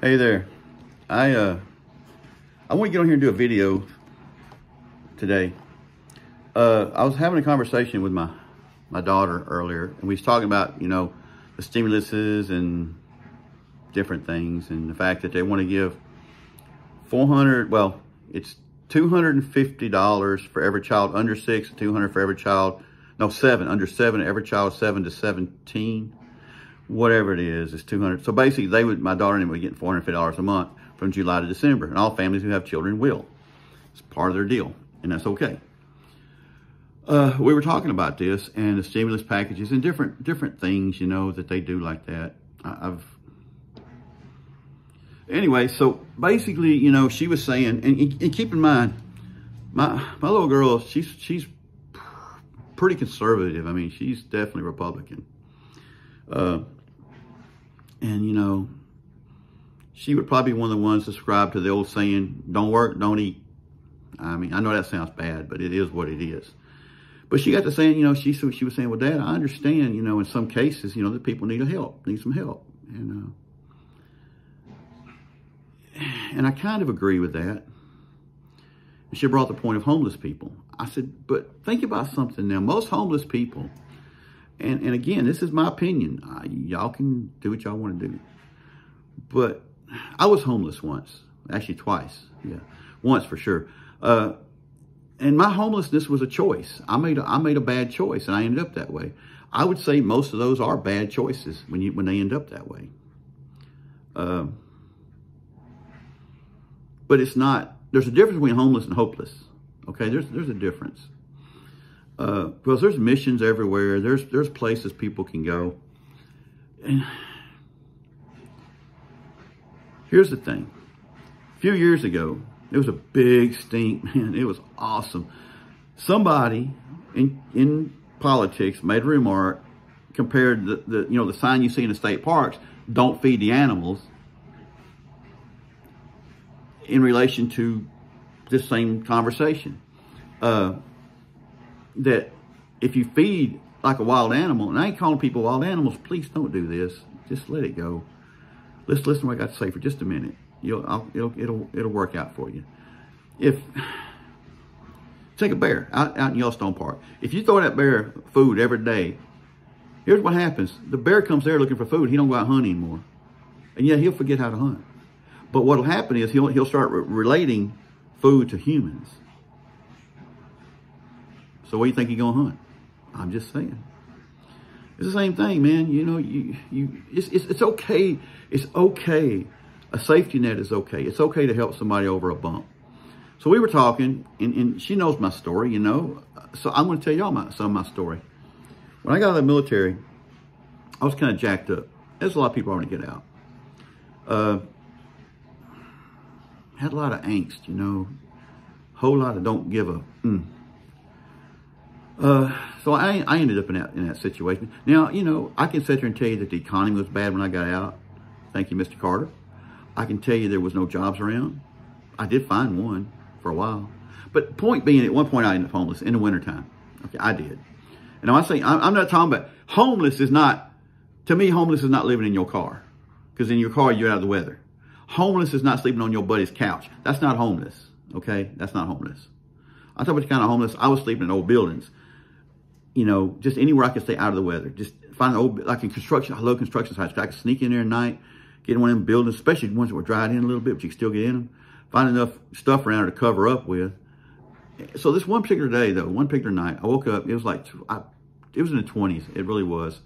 Hey there. I want to get on here and do a video today. I was having a conversation with my daughter earlier, and we was talking about, you know, the stimuluses and different things, and the fact that they want to give it's $250 for every child under 6, $200 for every child, no, 7, under 7, every child 7 to 17. Whatever it is, it's $200. So basically, my daughter and them would get $450 a month from July to December, and all families who have children will. It's part of their deal, and that's okay. We were talking about this and the stimulus packages and different things, you know, that they do like that. Anyway, so basically, you know, she was saying, and keep in mind, my little girl, she's pretty conservative. I mean, she's definitely Republican. And, you know, she would probably be one of the ones to subscribe to the old saying, don't work, don't eat. I mean, I know that sounds bad, but it is what it is. But she got to saying, you know, she was saying, well, Dad, I understand, you know, in some cases, you know, that people need some help. And I kind of agree with that. She brought the point of homeless people. I said, but think about something now. Most homeless people, and again, this is my opinion. Y'all can do what y'all want to do. But I was homeless once, actually twice. Yeah, once for sure. And my homelessness was a choice. I made a bad choice, and I ended up that way. I would say most of those are bad choices when they end up that way. But it's not. There's a difference between homeless and hopeless. Okay, there's a difference. Because there's missions everywhere. There's places people can go. And here's the thing. A few years ago, there was a big stink, man. It was awesome. Somebody in politics made a remark, compared the sign you see in the state parks, don't feed the animals, in relation to this same conversation. That if you feed like a wild animal, and I ain't calling people wild animals, please don't do this. Just let it go. Let's listen to what I got to say for just a minute. It'll work out for you. Take a bear out in Yellowstone Park. If you throw that bear food every day, here's what happens. The bear comes there looking for food. He don't go out hunting anymore. And yeah, he'll forget how to hunt. But what'll happen is he'll start relating food to humans. So what do you think he's gonna hunt? I'm just saying. It's the same thing, man. You know, it's okay. It's okay. A safety net is okay. It's okay to help somebody over a bump. So we were talking, and she knows my story, you know. So I'm going to tell y'all some of my story. When I got out of the military, I was kind of jacked up. There's a lot of people I want to get out. Had a lot of angst, you know. Whole lot of don't give a. So I ended up in that situation. Now, you know, I can sit here and tell you that the economy was bad when I got out. Thank you, Mr. Carter. I can tell you there was no jobs around. I did find one for a while. But point being, at one point I ended up homeless in the wintertime. Okay, I did. And I'm not talking about, homeless is not, to me, homeless is not living in your car. Because in your car, you're out of the weather. Homeless is not sleeping on your buddy's couch. That's not homeless, okay? That's not homeless. I'm talking about the kind of homeless, I was sleeping in old buildings. You know, just anywhere I could stay out of the weather. Just find an old, like in construction, I love construction sites. I could sneak in there at night, get in one of them buildings, especially the ones that were dried in a little bit, but you can still get in them. Find enough stuff around there to cover up with. So this one particular day, though, one particular night, I woke up, it was like, it was in the 20s. It really was.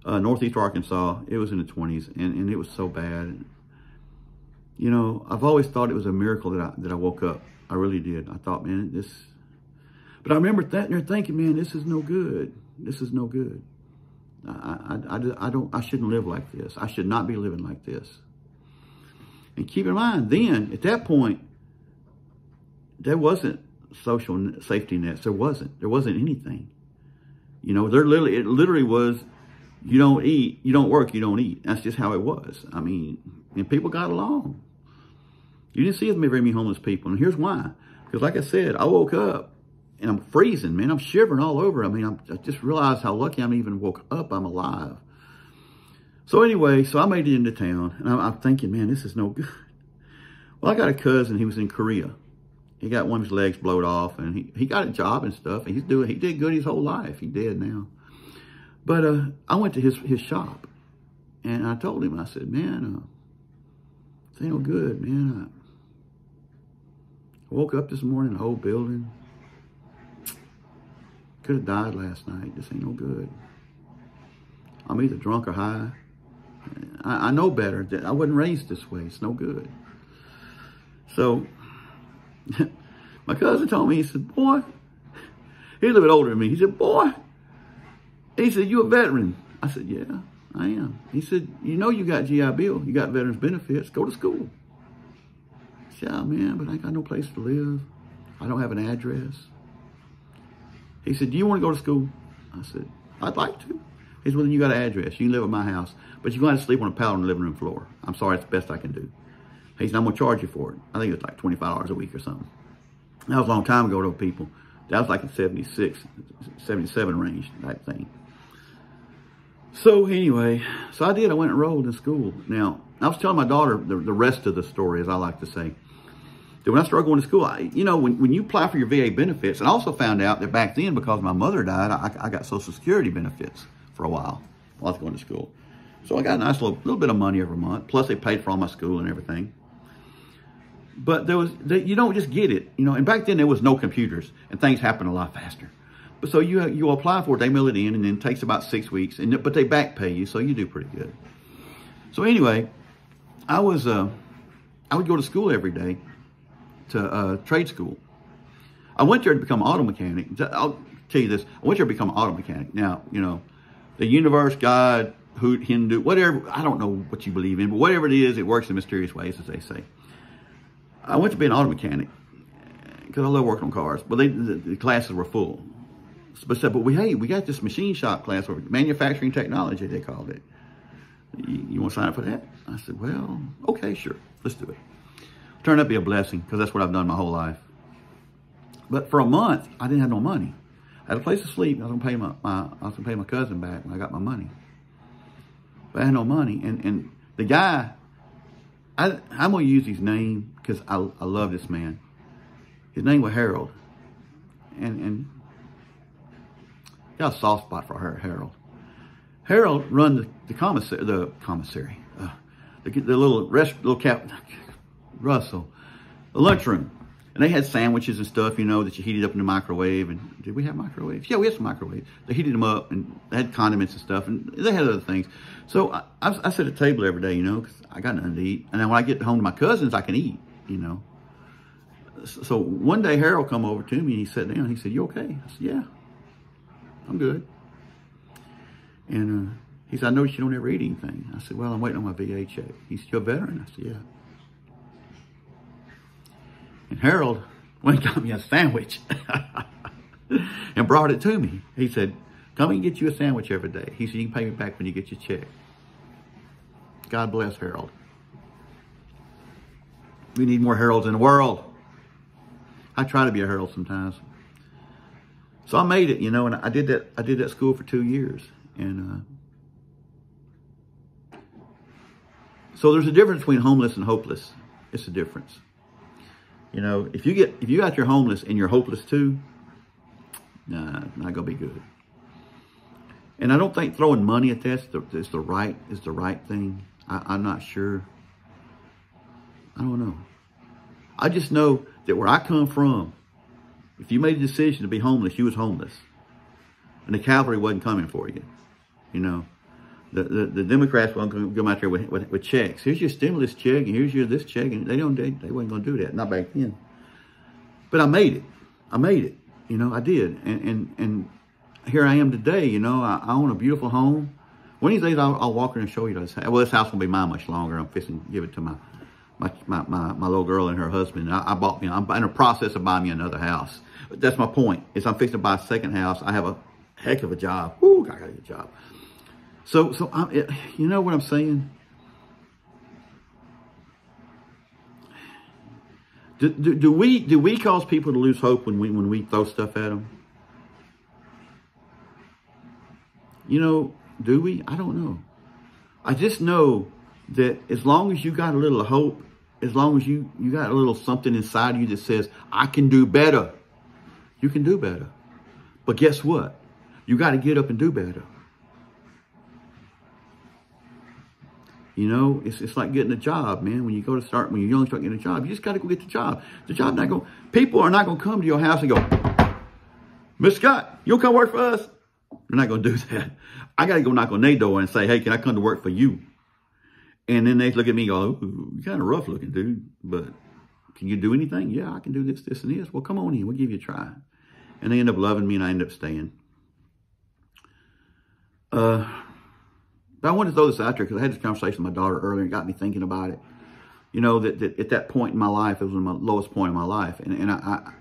Northeast Arkansas, it was in the 20s, and it was so bad. You know, I've always thought it was a miracle that I woke up. I really did. I thought, man, but I remember thinking, man, this is no good. This is no good. I shouldn't live like this. I should not be living like this. And keep in mind, then, at that point, there wasn't social safety nets. There wasn't anything. You know, it literally was, you don't eat, you don't work, you don't eat. That's just how it was. I mean, and people got along. You didn't see very many homeless people. And here's why. Because like I said, I woke up and I'm freezing, man. I'm shivering all over. I mean, I just realized how lucky I'm even woke up. I'm alive. So anyway, so I made it into town, and I'm thinking, man, this is no good. Well, I got a cousin. He was in Korea. He got one of his legs blowed off, and he got a job and stuff. And he did good his whole life. He did now. But I went to his shop, and I told him, I said, man, this ain't no good, man. I woke up this morning, the whole building. Could have died last night. This ain't no good. I'm either drunk or high. I know better. I wasn't raised this way. It's no good. So my cousin told me, he said, boy, he's a little bit older than me. He said, boy, he said, you a veteran? I said, yeah, I am. He said, you know you got GI Bill. You got veterans benefits. Go to school. I said, yeah, man, but I ain't got no place to live. I don't have an address. He said, do you want to go to school? I said, I'd like to. He said, well, then you got an address. You can live at my house, but you're going to have to sleep on a pallet on the living room floor. I'm sorry, it's the best I can do. He said, I'm going to charge you for it. I think it was like $25 a week or something. That was a long time ago, though, people. That was like in 76, 77 range type thing. So anyway, so I did. I went and enrolled in school. Now, I was telling my daughter the rest of the story, as I like to say. That when I started going to school, you know, when you apply for your VA benefits, and I also found out that back then, because my mother died, I got Social Security benefits for a while I was going to school. So I got a nice little bit of money every month. Plus, they paid for all my school and everything. But you don't just get it, you know. And back then, there was no computers, and things happened a lot faster. But so you apply for it, they mail it in, and then it takes about 6 weeks. But they back pay you, so you do pretty good. So anyway, I would go to school every day, to trade school. I went there to become an auto mechanic. I'll tell you this. I went there to become an auto mechanic. Now, you know, the universe, God, Hindu, whatever, I don't know what you believe in, but whatever it is, it works in mysterious ways, as they say. I went to be an auto mechanic because I love working on cars. But the classes were full. But we got this machine shop class, or manufacturing technology, they called it. You want to sign up for that? I said, well, okay, sure. Let's do it. Turned out to be a blessing, because that's what I've done my whole life. But for a month, I didn't have no money. I had a place to sleep. I was going to pay my cousin back when I got my money. But I had no money. And the guy, I'm going to use his name because I love this man. His name was Harold. And got a soft spot for Harold. Harold run the commissary, the lunchroom. And they had sandwiches and stuff, you know, that you heated up in the microwave. And did we have microwaves? Yeah, we had some microwaves. They heated them up, and they had condiments and stuff, and they had other things. So I sit at the table every day, you know, because I got nothing to eat. And then when I get home to my cousins, I can eat, you know. So one day Harold come over to me, and he sat down. He said, you okay? I said, yeah, I'm good. And he said, I noticed you don't ever eat anything. I said, well, I'm waiting on my VA check. He said, you're a veteran? I said, yeah. And Harold went and got me a sandwich and brought it to me. He said, come and get you a sandwich every day. He said, you can pay me back when you get your check. God bless Harold. We need more Harolds in the world. I try to be a Harold sometimes. So I made it, you know, and I did that school for 2 years. And so there's a difference between homeless and hopeless. It's a difference. You know, if you got your homeless and you're hopeless too, nah, not gonna be good. And I don't think throwing money at that is the right thing. I'm not sure. I don't know. I just know that where I come from, if you made a decision to be homeless, you was homeless, and the cavalry wasn't coming for you. You know, the Democrats weren't going to come out there with checks. Here's your stimulus check, and here's your this check, and they wasn't going to do that, not back then. But I made it. I made it. You know, I did, and here I am today. You know, I own a beautiful home. One of these days I'll walk in and show you this. Well, this house won't be mine much longer. I'm fixing to give it to my little girl and her husband. I'm in the process of buying me another house. But that's my point. Is I'm fixing to buy a second house. I have a heck of a job. Ooh, I got a good job. So you know what I'm saying? Do we cause people to lose hope when we throw stuff at them? You know, do we? I don't know. I just know that as long as you got a little hope, as long as you got a little something inside of you that says, I can do better, you can do better. But guess what? You got to get up and do better. You know, it's like getting a job, man. When you're young, start getting a job, you just got to go get the job. The job not going, people are not going to come to your house and go, Miss Scott, you'll come work for us? They're not going to do that. I got to go knock on their door and say, hey, can I come to work for you? And then they look at me and go, ooh, you're kind of rough looking, dude, but can you do anything? Yeah, I can do this, this, and this. Well, come on in. We'll give you a try. And they end up loving me, and I end up staying. But I wanted to throw this out there because I had this conversation with my daughter earlier and it got me thinking about it. You know, that at that point in my life, it was my lowest point in my life. And I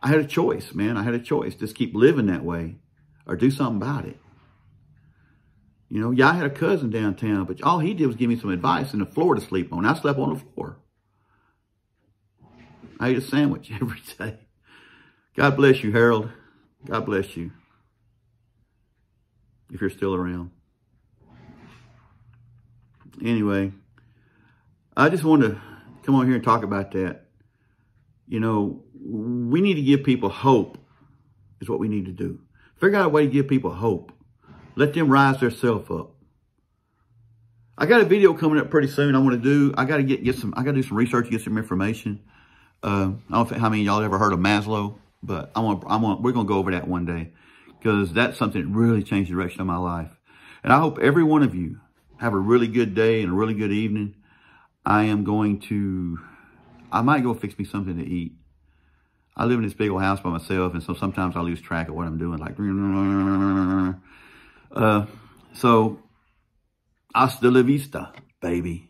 had a choice, man. I had a choice. Just keep living that way or do something about it. You know, yeah, I had a cousin downtown, but all he did was give me some advice and the floor to sleep on. I slept on the floor. I ate a sandwich every day. God bless you, Harold. God bless you. If you're still around. Anyway, I just wanted to come on here and talk about that. You know, we need to give people hope is what we need to do. Figure out a way to give people hope. Let them rise themselves up. I got a video coming up pretty soon. I want to do. I got to do some research, get some information. I don't know how many of y'all ever heard of Maslow, but we're gonna go over that one day because that's something that really changed the direction of my life. And I hope every one of you have a really good day and a really good evening. I might go fix me something to eat. I live in this big old house by myself, and so sometimes I lose track of what I'm doing. Like, so hasta la vista, baby.